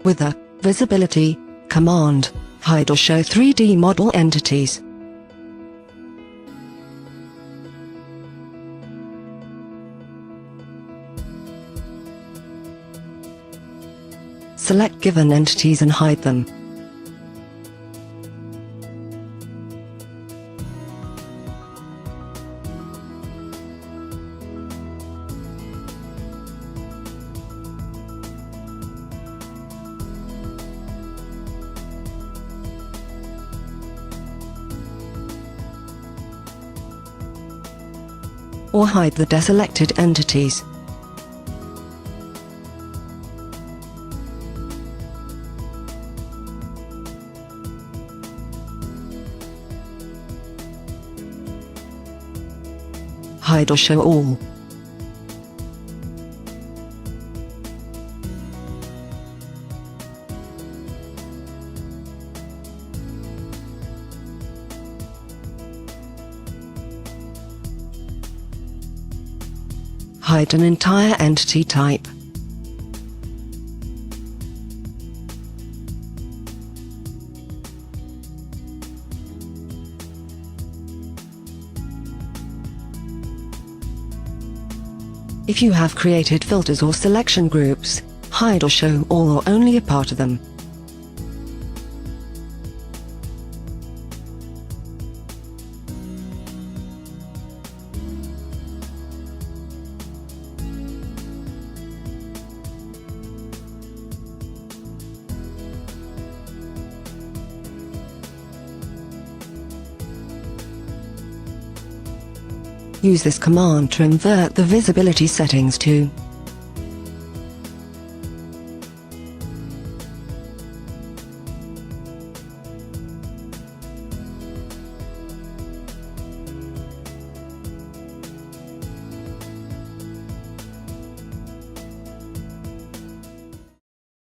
With the Visibility command, hide or show 3D model entities. Select given entities and hide them. Or hide the deselected entities. Hide or show all. Hide an entire entity type. If you have created filters or selection groups, hide or show all or only a part of them. Use this command to invert the visibility settings too.